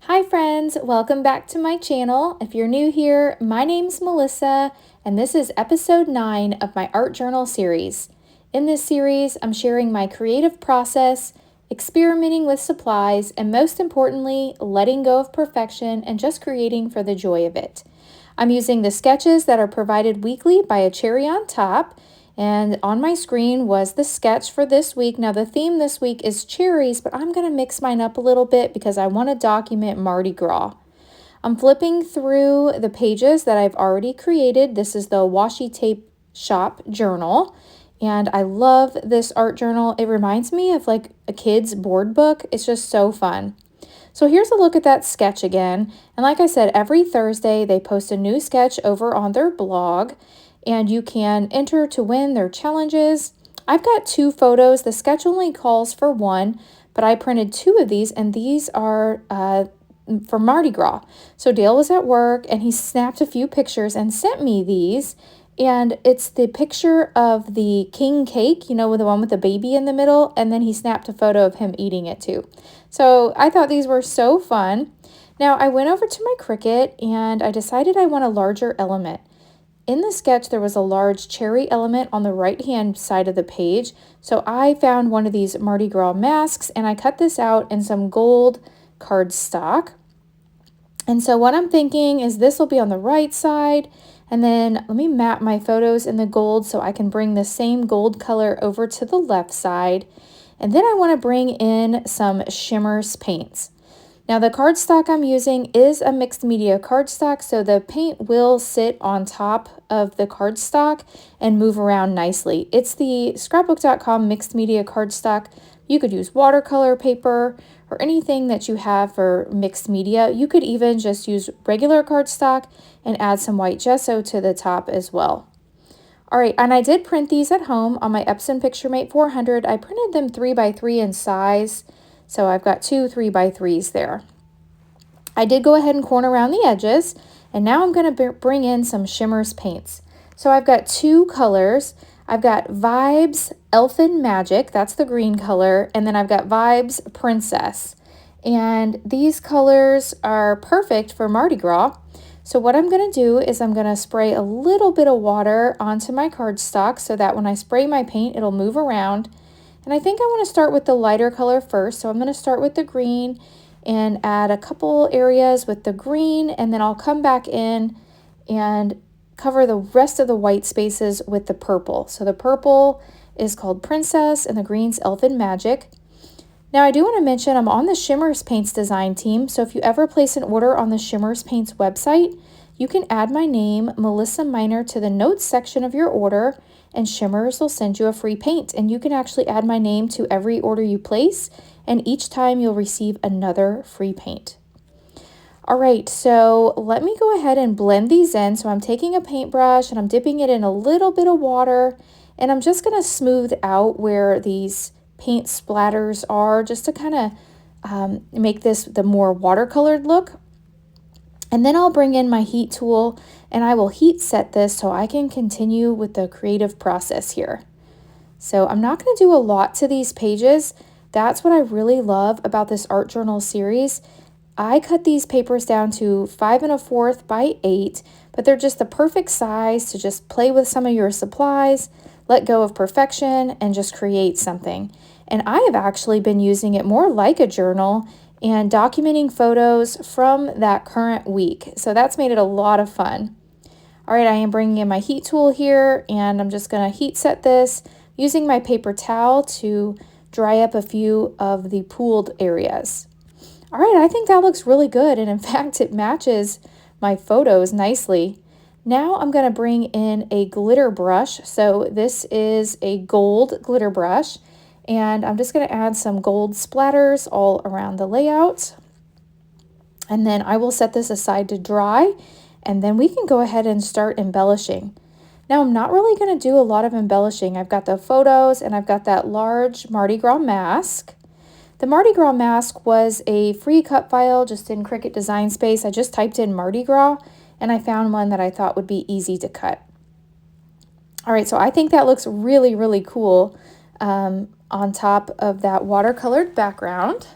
Hi friends, welcome back to my channel. If you're new here, my name's Melissa and this is episode 9 of my art journal series. In this series, I'm sharing my creative process, experimenting with supplies, and most importantly, letting go of perfection and just creating for the joy of it. I'm using the sketches that are provided weekly by A Cherry on Top, and on my screen was the sketch for this week. Now the theme this week is cherries, but I'm going to mix mine up a little bit because I want to document Mardi Gras. I'm flipping through the pages that I've already created. This is the Washi Tape Shop journal, and I love this art journal. It reminds me of like a kid's board book. It's just so fun. So here's a look at that sketch again. And like I said, every Thursday they post a new sketch over on their blog, and you can enter to win their challenges. I've got 2 photos. The sketch only calls for 1, but I printed 2 of these, and these are for Mardi Gras. So Dale was at work and he snapped a few pictures and sent me these. And it's the picture of the king cake, you know, with the one with the baby in the middle, and then he snapped a photo of him eating it too. So I thought these were so fun. Now I went over to my Cricut and I decided I want a larger element. In the sketch, there was a large cherry element on the right-hand side of the page. So I found one of these Mardi Gras masks and I cut this out in some gold cardstock. And so what I'm thinking is this will be on the right side. And then let me map my photos in the gold so I can bring the same gold color over to the left side. And then I want to bring in some Shimmerz paints. Now the cardstock I'm using is a mixed media cardstock, so the paint will sit on top of the cardstock and move around nicely. It's the scrapbook.com mixed media cardstock. You could use watercolor paper or anything that you have for mixed media. You could even just use regular cardstock and add some white gesso to the top as well. All right, and I did print these at home on my Epson PictureMate 400. I printed them 3x3 in size. So I've got 2 3x3s there. I did go ahead and corner around the edges, and now I'm going to bring in some Shimmerz paints. So I've got 2 colors. I've got Vibes Elfin Magic, that's the green color, and then I've got Vibes Princess. And these colors are perfect for Mardi Gras. So what I'm going to do is I'm going to spray a little bit of water onto my cardstock so that when I spray my paint, it'll move around. And I think I want to start with the lighter color first. So I'm going to start with the green and add a couple areas with the green, and then I'll come back in and cover the rest of the white spaces with the purple. So the purple is called Princess and the green's Elfin Magic. Now I do want to mention I'm on the Shimmerz Paints design team. So if you ever place an order on the Shimmerz Paints website, you can add my name, Melissa Minor, to the notes section of your order, and Shimmerz will send you a free paint. And you can actually add my name to every order you place, and each time you'll receive another free paint. All right, so let me go ahead and blend these in. So I'm taking a paintbrush and I'm dipping it in a little bit of water, and I'm just going to smooth out where these paint splatters are, just to kind of make this the more watercolored look. And then I'll bring in my heat tool and I will heat set this so I can continue with the creative process here. So I'm not going to do a lot to these pages. That's what I really love about this art journal series. I cut these papers down to 5 1/4 by 8, but they're just the perfect size to just play with some of your supplies, let go of perfection, and just create something. And I have actually been using it more like a journal and documenting photos from that current week. So that's made it a lot of fun. All right, I am bringing in my heat tool here, and I'm just going to heat set this using my paper towel to dry up a few of the pooled areas. All right, I think that looks really good, and in fact, it matches my photos nicely. Now I'm going to bring in a glitter brush. So this is a gold glitter brush, and I'm just going to add some gold splatters all around the layout. And then I will set this aside to dry, and then we can go ahead and start embellishing. Now I'm not really going to do a lot of embellishing. I've got the photos and I've got that large Mardi Gras mask. The Mardi Gras mask was a free cut file just in Cricut Design Space. I just typed in Mardi Gras and I found one that I thought would be easy to cut. All right, so I think that looks really, really cool on top of that watercolored background.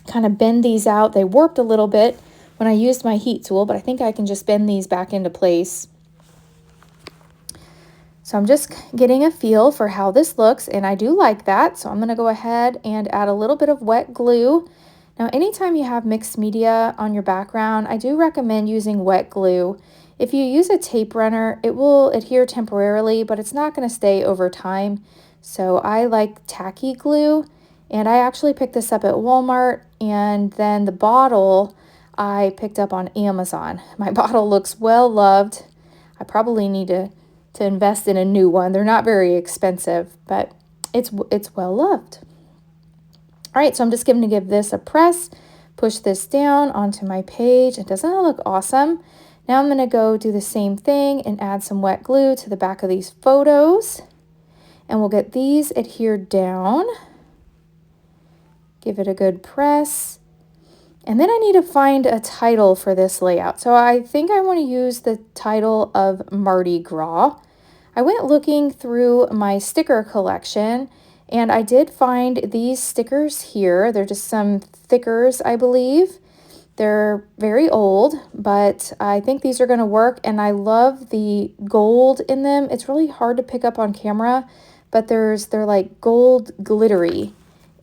kind of bend these out. They warped a little bit when I used my heat tool, but I think I can just bend these back into place. So I'm just getting a feel for how this looks, and I do like that. So I'm going to go ahead and add a little bit of wet glue. Now, anytime you have mixed media on your background, I do recommend using wet glue. If you use a tape runner, it will adhere temporarily, but it's not going to stay over time. So I like tacky glue, and I actually picked this up at Walmart, and then the bottle I picked up on Amazon. My bottle looks well loved. I probably need to invest in a new one. They're not very expensive, but it's well loved. All right, so I'm just going to give this a press, push this down onto my page. And doesn't that look awesome? Now I'm going to go do the same thing and add some wet glue to the back of these photos. And we'll get these adhered down. Give it a good press. And then I need to find a title for this layout. So I think I want to use the title of Mardi Gras. I went looking through my sticker collection, and I did find these stickers here. They're just some thickers, I believe. They're very old, but I think these are going to work, and I love the gold in them. It's really hard to pick up on camera, but they're like gold glittery,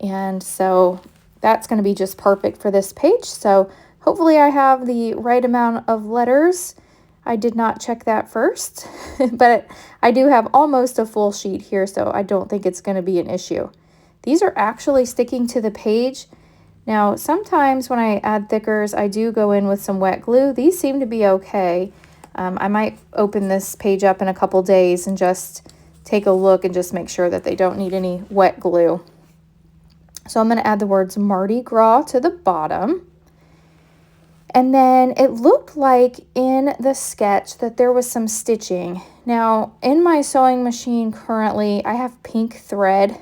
and so that's going to be just perfect for this page. So hopefully I have the right amount of letters. I did not check that first, but I do have almost a full sheet here, so I don't think it's going to be an issue. These are actually sticking to the page. Now, sometimes when I add thickers, I do go in with some wet glue. These seem to be okay. I might open this page up in a couple days and just take a look and just make sure that they don't need any wet glue. So I'm going to add the words Mardi Gras to the bottom. And then it looked like in the sketch that there was some stitching. Now, in my sewing machine currently, I have pink thread,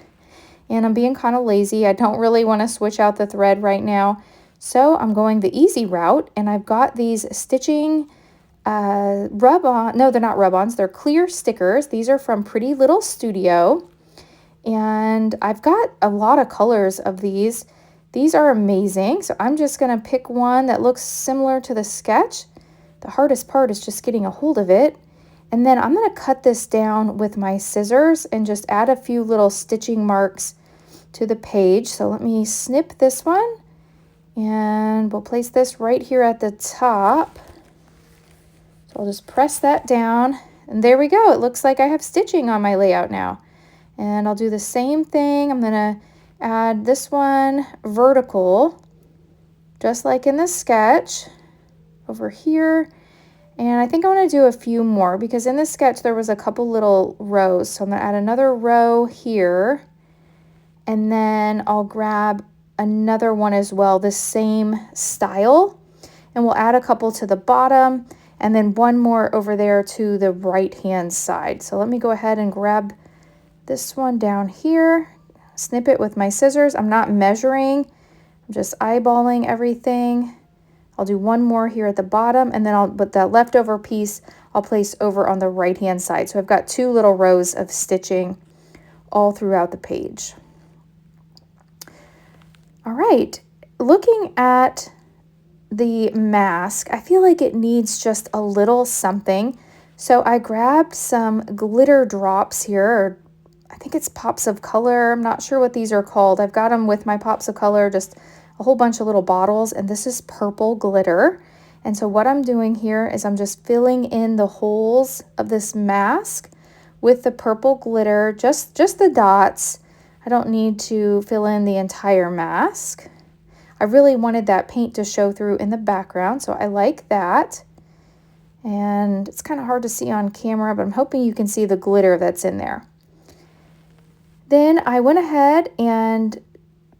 and I'm being kind of lazy. I don't really want to switch out the thread right now. So I'm going the easy route, and I've got these stitching rub-on. No, they're not rub-ons. They're clear stickers. These are from Pretty Little Studio. And I've got a lot of colors of these. These are amazing. So I'm just going to pick one that looks similar to the sketch. The hardest part is just getting a hold of it. And then I'm going to cut this down with my scissors and just add a few little stitching marks to the page. So let me snip this one, and we'll place this right here at the top. So I'll just press that down, and there we go. It looks like I have stitching on my layout now. And I'll do the same thing. I'm going to add this one vertical, just like in the sketch, over here. And I think I want to do a few more, because in the sketch there was a couple little rows. So I'm going to add another row here, and then I'll grab another one as well, the same style, and we'll add a couple to the bottom, and then one more over there to the right hand side. So let me go ahead and grab this one down here, snip it with my scissors. I'm not measuring, I'm just eyeballing everything. I'll do one more here at the bottom, and then but the leftover piece I'll place over on the right hand side. So I've got two little rows of stitching all throughout the page. All right, looking at the mask, I feel like it needs just a little something. So I grabbed some glitter drops here, or I think it's pops of color. I'm not sure what these are called. I've got them with my pops of color, just a whole bunch of little bottles, and this is purple glitter. And so what I'm doing here is I'm just filling in the holes of this mask with the purple glitter, just the dots. I don't need to fill in the entire mask. I really wanted that paint to show through in the background, so I like that. And it's kind of hard to see on camera, but I'm hoping you can see the glitter that's in there. Then I went ahead and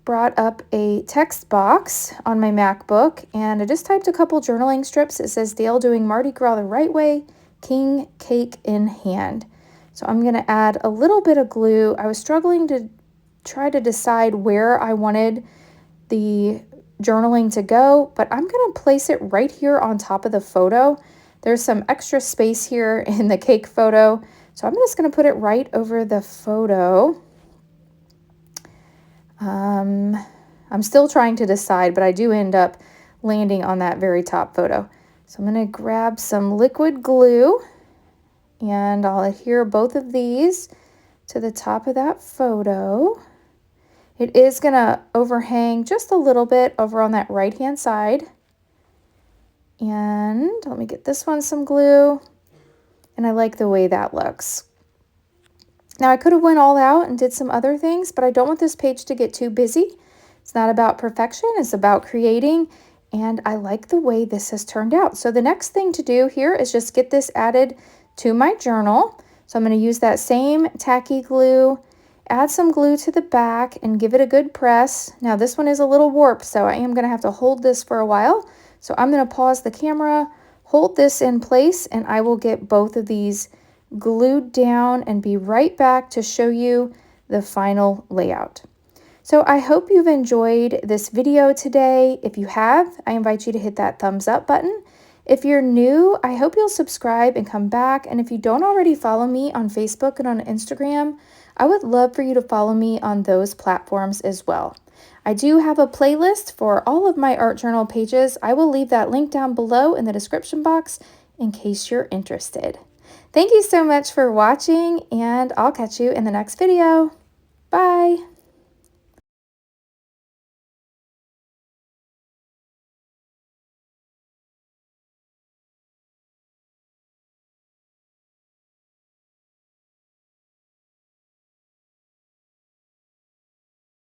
brought up a text box on my MacBook, and I just typed a couple journaling strips. It says, Dale doing Mardi Gras the right way, king cake in hand. So I'm going to add a little bit of glue. I was struggling to try to decide where I wanted the journaling to go, but I'm going to place it right here on top of the photo. There's some extra space here in the cake photo, so I'm just going to put it right over the photo. I'm still trying to decide, but I do end up landing on that very top photo. So I'm going to grab some liquid glue and I'll adhere both of these to the top of that photo. It is going to overhang just a little bit over on that right-hand side. And let me get this one some glue. And I like the way that looks. Now I could have went all out and did some other things, but I don't want this page to get too busy. It's not about perfection, it's about creating, and I like the way this has turned out. So the next thing to do here is just get this added to my journal. So I'm going to use that same tacky glue, add some glue to the back, and give it a good press. Now this one is a little warped, so I am going to have to hold this for a while. So I'm going to pause the camera, hold this in place, and I will get both of these glued down and be right back to show you the final layout. So I hope you've enjoyed this video today. If you have, I invite you to hit that thumbs up button. If you're new, I hope you'll subscribe and come back. And if you don't already follow me on Facebook and on Instagram, I would love for you to follow me on those platforms as well. I do have a playlist for all of my art journal pages. I will leave that link down below in the description box in case you're interested. Thank you so much for watching, and I'll catch you in the next video. Bye!